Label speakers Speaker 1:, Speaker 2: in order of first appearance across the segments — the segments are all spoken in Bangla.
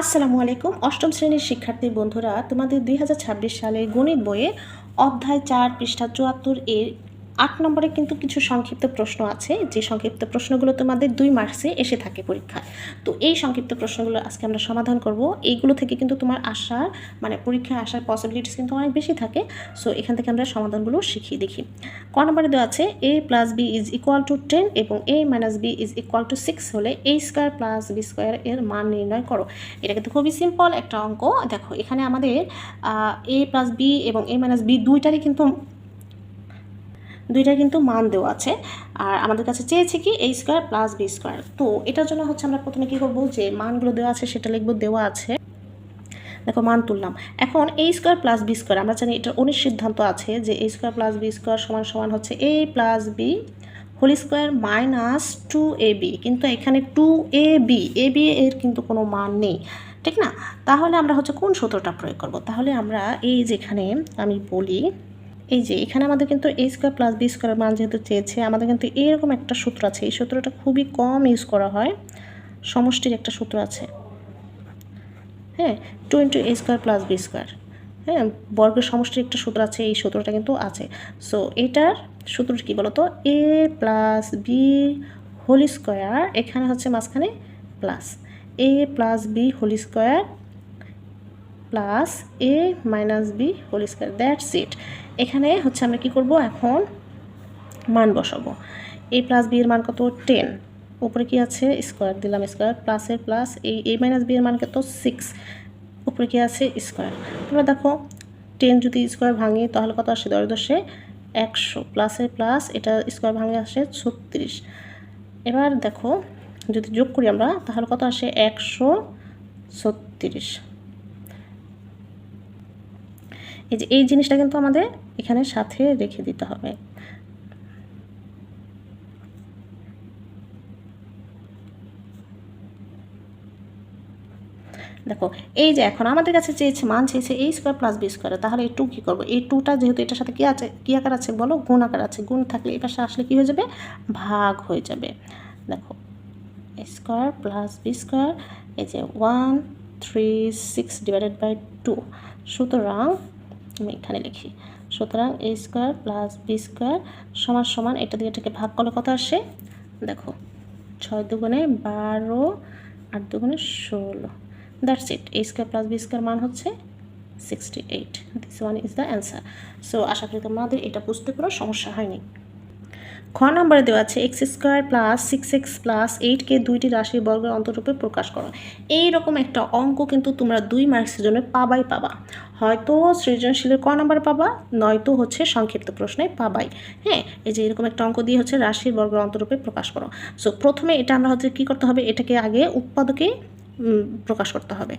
Speaker 1: আসসালামু আলাইকুম। অষ্টম শ্রেণীর শিক্ষার্থী বন্ধুরা, তোমাদের 2026 সালে গণিত বইয়ে অধ্যায় 4 পৃষ্ঠা 74 এর 8 নম্বরে কিন্তু কিছু সংক্ষিপ্ত প্রশ্ন আছে, যে সংক্ষিপ্ত প্রশ্নগুলো তোমাদের 2 মার্কসে এসে থাকে পরীক্ষায়। তো এই সংক্ষিপ্ত প্রশ্নগুলো আজকে আমরা সমাধান করব। এইগুলো থেকে কিন্তু তোমার আসার পরীক্ষায় আসার পসিবিলিটিস কিন্তু অনেক বেশি থাকে। সো এখান থেকে আমরা সমাধানগুলো শিখিয়ে দেখি। ক নম্বরে দেওয়া আছে a plus b is equal to 10 এবং a minus b is equal to 6 হলে a square plus B square এর মান নির্ণয় করো। এটা কিন্তু খুবই সিম্পল একটা অঙ্ক। দেখো এখানে আমাদের a প্লাস বি এবং a মাইনাস বি দুইটারই কিন্তু মান দেওয়া আছে, আর আমাদের কাছে চেয়েছে কি a square plus B square. তো এটার জন্য হচ্ছে আমরা প্রথমে কী করবো, যে মানগুলো দেওয়া আছে সেটা লিখবো। দেওয়া আছে, দেখো মান তুললাম। এখন a square plus B square আমরা জানি এটার অনির সিদ্ধান্ত আছে যে a square plus B square সমান সমান হচ্ছে a plus b whole square minus 2ab, কিন্তু এখানে 2ab এর কিন্তু কোনো মান নেই, ঠিক না? তাহলে আমরা হচ্ছে কোন সূত্রটা প্রয়োগ করব? তাহলে আমরা এই যেখানে আমি বলি, এই যে এখানে আমাদের কিন্তু a স্কোয়ার প্লাস বি স্কোয়ারের মান যেহেতু চেয়েছে, আমাদের কিন্তু এরকম একটা সূত্র আছে। এই সূত্রটা খুবই কম ইউজ করা হয়, সমষ্টির একটা সূত্র আছে, হ্যাঁ, 2 into a square plus B square. হ্যাঁ, বর্গের সমষ্টির একটা সূত্র আছে, এই সূত্রটা কিন্তু আছে। সো এটার সূত্রটা কী বলতো, a plus b whole square, এখানে হচ্ছে মাঝখানে plus a plus b whole square plus a minus b whole square, that's it. এখানে হচ্ছে আমরা কী করব, এখন মান বসাবো। a প্লাস বি এর মান কত, 10, উপরে কি আছে স্কোয়ার দিলাম, স্কোয়ার প্লাসের প্লাস, এই a মাইনাস বি এর মান কত 6, উপরে কি আছে স্কোয়ার। তোমরা দেখো 10 যদি স্কোয়ার ভাঙি তাহলে কত আসে, 10 10 100, প্লাসের প্লাস, এটা স্কোয়ার ভাঙে আসে 36। এবার দেখো যদি যোগ করি আমরা তাহলে কত আসে, 136। এই যে এই জিনিসটা কিন্তু আমাদের এখানে সাথে রেখে দিতে হবে। দেখো এই যে এখন আমাদের কাছে চেয়েছে, মান চেয়েছে a square plus B square, তাহলে এই 2 কী করবো, এই 2টা যেহেতু এটার সাথে কী আছে, কী আকার আছে বলো, গুণ আকার আছে। গুণ থাকলে এই পাশে আসলে কী হয়ে যাবে, ভাগ হয়ে যাবে। দেখো a square plus B square, এই যে 136 ডিভাইডেড বাই 2, সুতরাং আমি এখানে লিখি, সুতরাং a square plus B square সমান সমান এটা দিয়ে এটাকে ভাগ করলে কত আসে, দেখো 6 দুগুণে 12, 8 দুগুণে 16, that's it. a square plus B square মান হচ্ছে 68। This one is the answer. So আশা করি তোমাদের এটা বুঝতে কোনো সমস্যা হয়নি। খ নম্বরে দেওয়া আছে X square plus 6x plus 8কে দুইটি রাশির বর্গের অন্তরূপে প্রকাশ করো। এইরকম একটা অঙ্ক কিন্তু তোমরা 2 মার্কসের জন্য পাবাই পাবা, হয়তো সৃজনশীলের ক নম্বরে পাবা, নয়তো হচ্ছে সংক্ষিপ্ত প্রশ্নে পাবাই। হ্যাঁ, এই যে এরকম একটা অঙ্ক দিয়ে হচ্ছে রাশির বর্গের অন্তরূপে প্রকাশ করো। সো প্রথমে এটা আমরা হচ্ছে কী করতে হবে, এটাকে আগে উৎপাদকে প্রকাশ করতে হবে।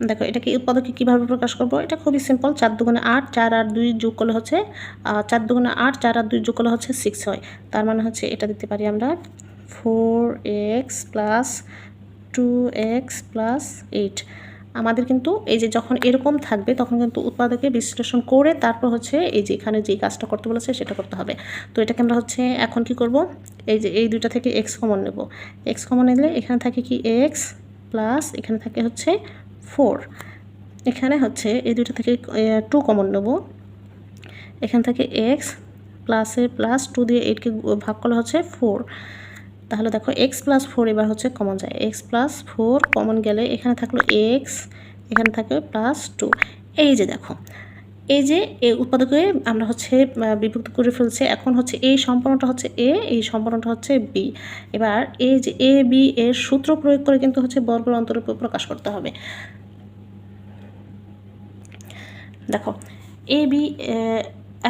Speaker 1: দেখো এটাকে উৎপাদকে কীভাবে প্রকাশ করব, এটা খুবই সিম্পল। 4 দুগুণে 8, 4 আর 2 যোগ করলে হচ্ছে 4 দুগুণে 8, 4 আর 2 যোগ করলে হচ্ছে 6 হয়। তার মানে হচ্ছে এটা দিতে পারি আমরা 4x প্লাস 2x প্লাস 8। আমাদের কিন্তু এই যে যখন এরকম থাকবে তখন কিন্তু উৎপাদকে বিশ্লেষণ করে তারপর হচ্ছে এই যে এখানে যে কাজটা করতে বলেছে সেটা করতে হবে। তো এটাকে আমরা হচ্ছে এখন কি করব, এই যে এই দুইটা থেকে x কমন নেব। x কমন নিলে এখানে থাকে কি x প্লাস, এখানে থাকে হচ্ছে 4, এখানে হচ্ছে এই দুটো থেকে 2 কমন নেব, এখান থেকে x প্লাসে প্লাস 2 দিয়ে 8কে ভাগ করলে হচ্ছে 4। তাহলে দেখো x প্লাস 4 এবার হচ্ছে কমন যায়, x প্লাস 4 কমন গেলে এখানে থাকলো x, এখানে থাকবে প্লাস 2। এই যে দেখো এই যে এই উৎপাদকে আমরা হচ্ছে বিভক্ত করে ফেলছে। এখন হচ্ছে এই সম্পূর্ণটা হচ্ছে a, এই সম্পূর্ণটা হচ্ছে b। এবার এই যে a b এর সূত্র প্রয়োগ করে কিন্তু হচ্ছে বর্গের অন্তরূপে প্রকাশ করতে হবে। দেখো এ বি,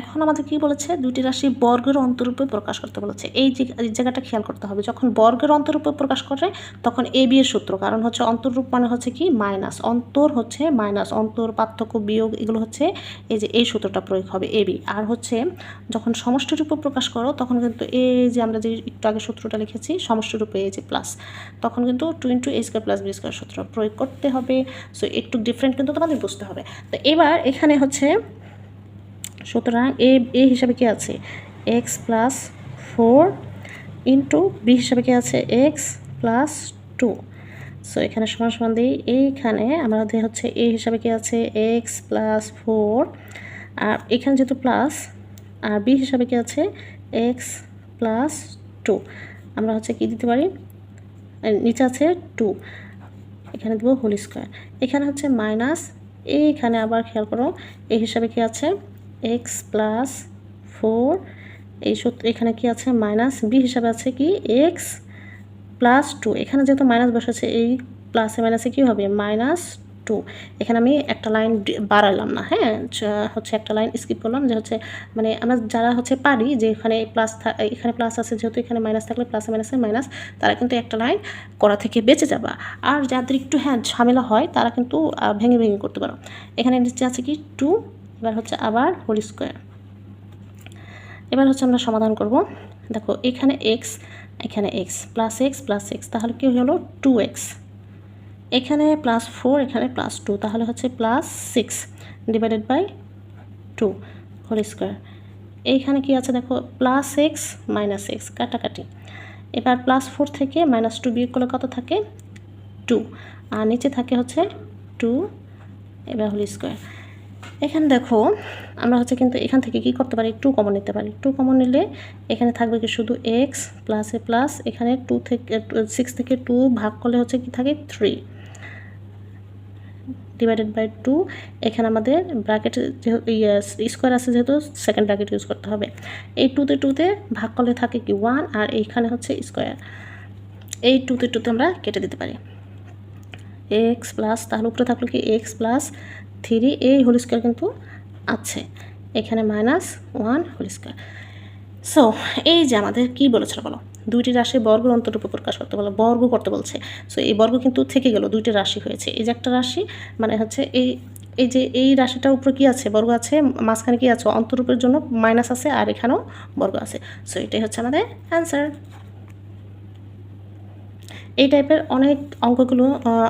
Speaker 1: এখন আমাদের কি বলেছে, দুইটি রাশি বর্গের অন্তরূপে প্রকাশ করতে বলেছে। এই জায়গাটা খেয়াল করতে হবে, যখন বর্গের অন্তরূপে প্রকাশ করে তখন এ বি এর সূত্র, কারণ হচ্ছে অন্তরূপ মানে হচ্ছে কি মাইনাস, অন্তর হচ্ছে মাইনাস, অন্তর পার্থক্য বিয়োগ এগুলো হচ্ছে এই যে এই সূত্রটা প্রয়োগ হবে এ বি। আর হচ্ছে যখন সমষ্টিরূপে প্রকাশ করো তখন কিন্তু এই যে আমরা যে একটু আগে সূত্রটা লিখেছি সমষ্টিরূপে এই যে প্লাস, তখন কিন্তু 2 into a square plus B square সূত্র প্রয়োগ করতে হবে। সো একটু ডিফারেন্ট কিন্তু তোমাদের বুঝতে হবে। তো এবার এখানে হচ্ছে সুতরাং এ হিসাবে কি আছে x প্লাস 4 ইন্টু বি হিসাবে কি আছে x প্লাস 2। সো এখানে সমান সমান দিই, এইখানে আমাদের হচ্ছে a হিসাবে কি আছে x প্লাস 4, আর এখানে যেহেতু প্লাস, আর b হিসাবে কি আছে x প্লাস 2। আমরা হচ্ছে কি দিতে পারি, নিচে আছে 2, এখানে দেবো হোল স্কোয়ার, এখানে হচ্ছে মাইনাস, এইখানে আবার খেয়াল করো এই হিসাবে কি আছে x প্লাস 4, এই সূত্র এখানে কি আছে মাইনাস, b হিসাবে আছে কি x প্লাস 2, এখানে যেহেতু মাইনাস বসেছে এই প্লাসে মাইনাসে কী হবে -2। এখানে আমি একটা লাইন বাড়ালাম না, হ্যাঁ হচ্ছে একটা লাইন স্কিপ করলাম, যে হচ্ছে মানে আমরা যারা হচ্ছে পারি যে এখানে প্লাস এখানে প্লাস আছে যেহেতু এখানে মাইনাস থাকলে প্লাসে মাইনাসে মাইনাস, তারা কিন্তু একটা লাইন করা থেকে বেঁচে যাবা। আর যাদের একটু হ্যাঁ ঝামেলা হয় তারা কিন্তু ভেঙে ভেঙে করতে পারো। এখানে নিচে আছে কি 2, এবার হচ্ছে আবার হোল স্কোয়ার। এবার হচ্ছে আমরা সমাধান করব। দেখো এখানে এখানে x প্লাস x তাহলে কি হলো 2x, এখানে +4 এখানে +2 তাহলে হচ্ছে +6 ডিভাইডেড বাই 2 হোল স্কোয়ার। এইখানে কি আছে দেখো +x -x কাটাকাটি, এবার +4 থেকে -2 বিয়োগ করলে কত থাকে 2, আর নিচে থাকে হচ্ছে 2, এবার হোল স্কোয়ার। এখানে দেখো আমরা হচ্ছে কিন্তু এখান থেকে কি করতে পারি 2 কমন নিতে পারি, 2 কমন নিলে এখানে থাকবে কি শুধু x প্লাসে প্লাস, এখানে 2 থেকে 6 থেকে 2 ভাগ করলে হচ্ছে কি থাকে 3 ডিভাইডেড বাই 2, এখানে আমাদের ব্র্যাকেট স্কোয়ার আছে যেহেতু সেকেন্ড ব্র্যাকেট ইউজ করতে হবে। এই 2 তে ভাগ করলে থাকে কি 1, আর এইখানে হচ্ছে স্কোয়ার, এই 2 তে আমরা কেটে দিতে পারি x প্লাস, তাহলে উপরে থাকলো কি x প্লাস 3, এই হোল স্কোয়ার কিন্তু আছে, এখানে -1 হোল স্কোয়ার। সো এই যে আমাদের কি বলেছিল বলো, দুইটি রাশির বর্গ অন্তরূপে প্রকাশ করতে বলো, বর্গ করতে বলছে। সো এই বর্গ কিন্তু থেকে গেল, দুইটি রাশি হয়েছে, এই যে একটা রাশি মানে হচ্ছে এই যে এই রাশিটার উপরে কি আছে বর্গ আছে, মাঝখানে কি আছে অন্তরূপের জন্য মাইনাস আছে, আর এখানেও বর্গ আছে। সো এটাই হচ্ছে আমাদের অ্যান্সার। এই টাইপের অনেক অঙ্কগুলো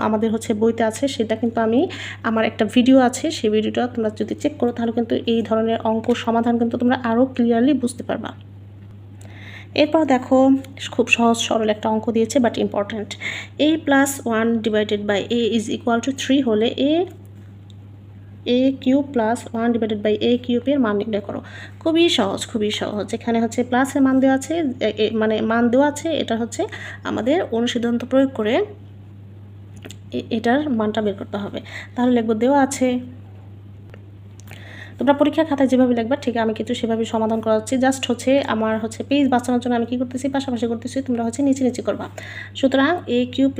Speaker 1: আমাদের হচ্ছে বইতে আছে, সেটা কিন্তু আমি আমার একটা ভিডিও আছে, সেই ভিডিওটা তোমরা যদি চেক করো তাহলে কিন্তু এই ধরনের অঙ্ক সমাধান কিন্তু তোমরা আরও ক্লিয়ারলি বুঝতে পারবা। এরপর দেখো খুব সহজ সরল একটা অঙ্ক দিয়েছে but important, a + 1 divided by a is equal to 3 হলে a cube + 1 divided by a কিউবের মান নির্ণয় করো। খুবই সহজ। এখানে হচ্ছে প্লাসের মান দেওয়া আছে, মানে মান দেওয়া আছে, এটা হচ্ছে আমাদের অনুসিদ্ধান্ত প্রয়োগ করে এটার মানটা বের করতে হবে। তাহলে লিখব দেওয়া আছে, তোমরা পরীক্ষার খাতায় যেভাবে লিখবা ঠিক আমি কিন্তু সেভাবে সমাধান করা হচ্ছে, জাস্ট হচ্ছে আমার হচ্ছে পেজ বাঁচানোর জন্য আমি কী করতেছি পাশাপাশি করতেছি, তোমরা হচ্ছে নিচে করবা। সুতরাং a cube +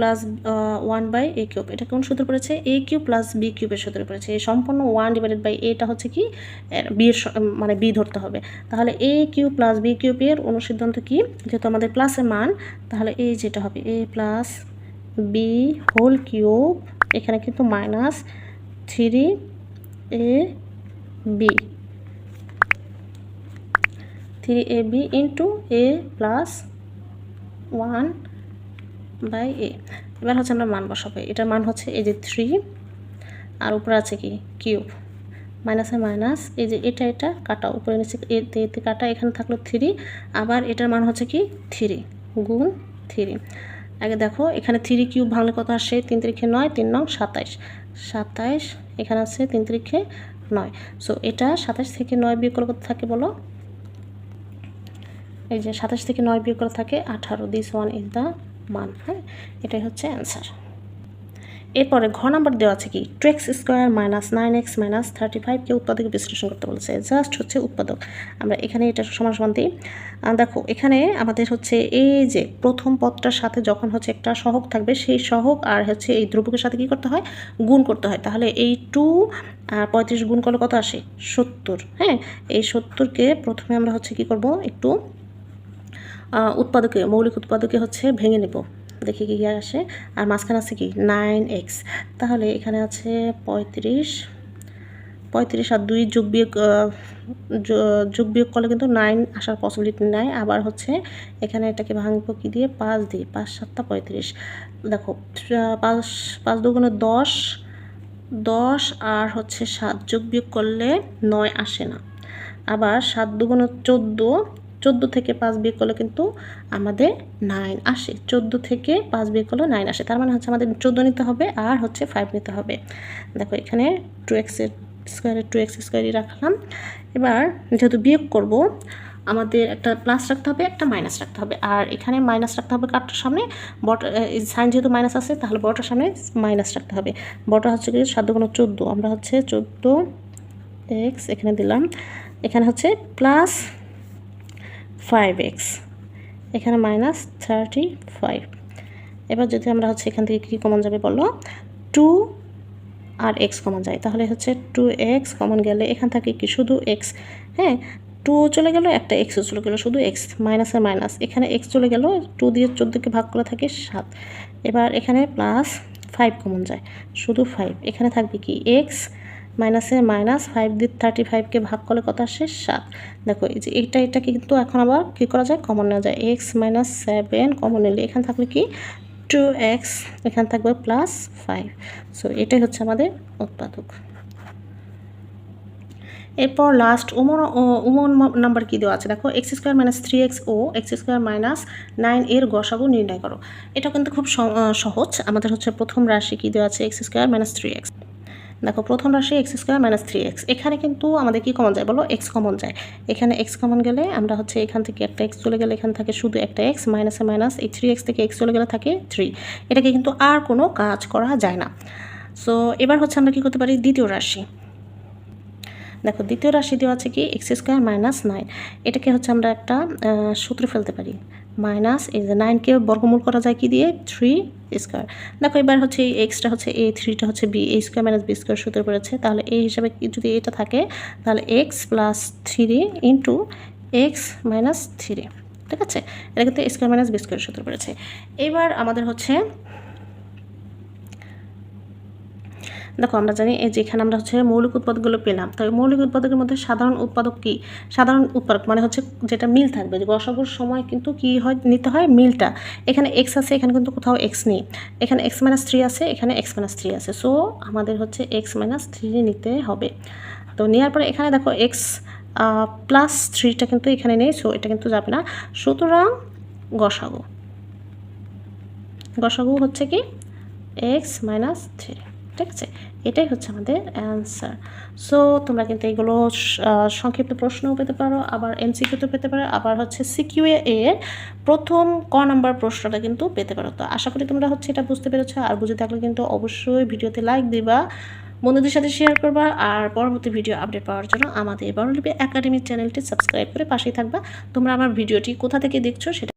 Speaker 1: 1 by a cube, এটা কোন সূত্র পড়েছে a কিউব + b কিউবের সূত্র পড়েছে, এই সম্পূর্ণ 1 ডিভাইডেড বাই এটা হচ্ছে কি b এর মানে b ধরতে হবে। তাহলে a কিউব + b কিউবের অনুসিদ্ধান্ত কি, যেহেতু আমাদের প্লাসের মান, তাহলে এই যেটা হবে a + b হোল কিউব, এখানে কিন্তু -3ab 3ab into a + 1 by a। এবার হচ্ছে আমরা মান বসাবো, এটার মান হচ্ছে এই যে 3, আর উপরে আছে কি কিউব, মাইনাসে মাইনাস, এই যে এটা কাটা, উপরে নিচে এতে কাটা, এখানে থাকলো 3, আবার এটার মান হচ্ছে কি 3 গুণ 3। আগে দেখো এখানে 3 কিউব ভাঙলে কত আসে, 3 3 9, 3 9 27, এখানে আছে 3 3 9। সো এটা 27 থেকে 9 বিয়োগ করলে কত থাকে বলো, এই যে 27 থেকে 9 বিয়োগ করা থাকে 18, দিস ওয়ান ইজ দ্য মান। হ্যাঁ, এটাই হচ্ছে অ্যান্সার। এরপরে ঘ নাম্বার দেওয়া আছে কি 2x² - 9x - 35 কে উৎপাদক বিশ্লেষণ করতে বলেছে, জাস্ট হচ্ছে উৎপাদক। আমরা এখানে এটা সমান দিই। দেখো এখানে আমাদের হচ্ছে এই যে প্রথম পদটার সাথে যখন হচ্ছে একটা সহগ থাকবে, সেই সহগ আর হচ্ছে এই ধ্রুবকের সাথে কি করতে হয় গুণ করতে হয়। তাহলে এই 2 আর 35 গুণ করলে কত আসে 70। হ্যাঁ, এই 70কে প্রথমে আমরা হচ্ছে কি করব, একটু উৎপাদকে মৌলিক উৎপাদকে হচ্ছে ভেঙে নেব, দেখি কি আসে। আর মাঝখানে আছে কি 9x, তাহলে এখানে আছে 35 আর 2 যোগ বিয়োগ করলে কিন্তু 9 আসার পসিবিলিটি নাই। আবার হচ্ছে এখানে এটাকে ভাঙবো কি দিয়ে 5 দিয়ে, 5 7 35। দেখো 5 দুগুণে 10 আর হচ্ছে 7 যোগ বিয়োগ করলে 9 আসে না। আবার 7 দুগুণে 14, 14 থেকে 5 বিয়োগ করলে কিন্তু আমাদের 9 আসে। 14 থেকে 5 বিয়োগ করলে 9 আসে। তার মানে হচ্ছে আমাদের 14 নিতে হবে আর হচ্ছে 5 নিতে হবে। দেখো এখানে 2x স্কোয়ারে 2x স্কোয়ারই রাখলাম। এবার যেহেতু বিয়োগ করব আমাদের একটা প্লাস রাখতে হবে, একটা মাইনাস রাখতে হবে। আর এখানে মাইনাস রাখতে হবে কারটার সামনে, সাইন যেহেতু মাইনাস আছে তাহলে বড়টার সামনে মাইনাস রাখতে হবে। বড়টা হচ্ছে কি 7 গুণ 14, আমরা হচ্ছে 14x এখানে দিলাম। এখানে হচ্ছে প্লাস 5x, এখানে মাইনাস 35। এবার যদি আমরা হচ্ছে এখান থেকে কী কমন যাবে বলো, 2 আর x কমন যায়, তাহলে হচ্ছে 2x কমন গেলে এখান থেকে কি শুধু x, হ্যাঁ 2 চলে গেল, একটা এক্সও চলে গেল, শুধু x, মাইনাসে মাইনাস, এখানে x চলে গেল, 2 দিয়ে 14কে ভাগ করে থাকে 7। এবার এখানে প্লাস 5 কমন যায়, শুধু 5, এখানে থাকবে কি x মাইনাসে মাইনাস, 5 দিয়ে 35কে ভাগ করলে কত আসে 7। দেখো এই যে এটা কিন্তু এখন আবার কী করা যায়, কমন নেওয়া যায়, x মাইনাস 7 কমন নিলে এখানে থাকলে কি 2x, এখানে থাকবে প্লাস 5। সো এটাই হচ্ছে আমাদের উৎপাদক। এরপর লাস্ট ওমন নাম্বার কী দেওয়া আছে দেখো, এক্স স্কোয়ার মাইনাস 3x ও এক্স স্কোয়ার মাইনাস 9 এর গসাগু নির্ণয় করো। এটা কিন্তু খুব সহজ। আমাদের হচ্ছে প্রথম রাশি কী দেওয়া আছে, এক্স স্কোয়ার মাইনাস 3x। দেখো প্রথম রাশি এক্স স্কোয়ার মাইনাস 3x, এখানে কিন্তু আমাদের কি কমন যায় বলো, এক্স কমন যায়। এখানে এক্স কমন গেলে আমরা হচ্ছে এখান থেকে একটা এক্স চলে গেলে এখান থেকে শুধু একটা এক্স, মাইনাসে মাইনাস, এই 3x থেকে এক্স চলে গেলে থাকে 3। এটাকে কিন্তু আর কোনো কাজ করা যায় না। সো এবার হচ্ছে আমরা কি করতে পারি, দ্বিতীয় রাশি। দেখো দ্বিতীয় রাশি দেওয়া আছে কি এক্স স্কোয়ার মাইনাস 9, এটাকে হচ্ছে আমরা একটা সূত্রে ফেলতে পারি, মাইনাস এই যে 9কে বর্গমূল করা যায় কি দিয়ে, 3 স্কোয়ার। দেখো এবার হচ্ছে এই এক্সটা হচ্ছে এ, 3টা হচ্ছে বি, এ স্কোয়ার মাইনাস বি স্কোয়ার সূত্রে পড়েছে, তাহলে এই হিসাবে যদি এটা থাকে তাহলে x plus 3 into x minus 3, ঠিক আছে। এটা কিন্তু এ স্কোয়ার মাইনাস বি স্কোয়ার সূত্রে পড়েছে। এবার আমাদের হচ্ছে দেখো আমরা জানি এই যেখানে আমরা হচ্ছে মৌলিক উৎপাদকগুলো পেলাম, তো মৌলিক উৎপাদকের মধ্যে সাধারণ উৎপাদক কি, সাধারণ উৎপাদক মানে হচ্ছে যেটা মিল থাকবে, যে গসাগুর সময় কিন্তু কি হয়, নিতে হয় মিলটা। এখানে এক্স আছে, এখানে কিন্তু কোথাও এক্স নেই, এখানে এক্স মাইনাস 3 আছে, এখানে এক্স মাইনাস 3 আছে, সো আমাদের হচ্ছে এক্স মাইনাস 3 নিতে হবে। তো নেওয়ার পরে এখানে দেখো এক্স প্লাস 3টা কিন্তু এখানে নেই, সো এটা কিন্তু যাবে না। সুতরাং গসাগু হচ্ছে কি এক্স মাইনাস 3, ঠিক আছে। এটাই হচ্ছে আমাদের অ্যান্সার। সো তোমরা কিন্তু এগুলো সংক্ষিপ্ত প্রশ্নও পেতে পারো, আবার এমসিকিউতে পেতে পারো, আবার হচ্ছে সিকিউ এর প্রথম নাম্বার প্রশ্নটা কিন্তু পেতে পারো। তো আশা করি তোমরা হচ্ছে এটা বুঝতে পেরেছো, আর বুঝে থাকলে কিন্তু অবশ্যই ভিডিওতে লাইক দিবা, বন্ধুদের সাথে শেয়ার করবা, আর পরবর্তী ভিডিও আপডেট পাওয়ার জন্য আমাদের বর্ণলিপি একাডেমি চ্যানেলটি সাবস্ক্রাইব করে পাশেই থাকবা। তোমরা আমার ভিডিওটি কোথা থেকে দেখছো সেটা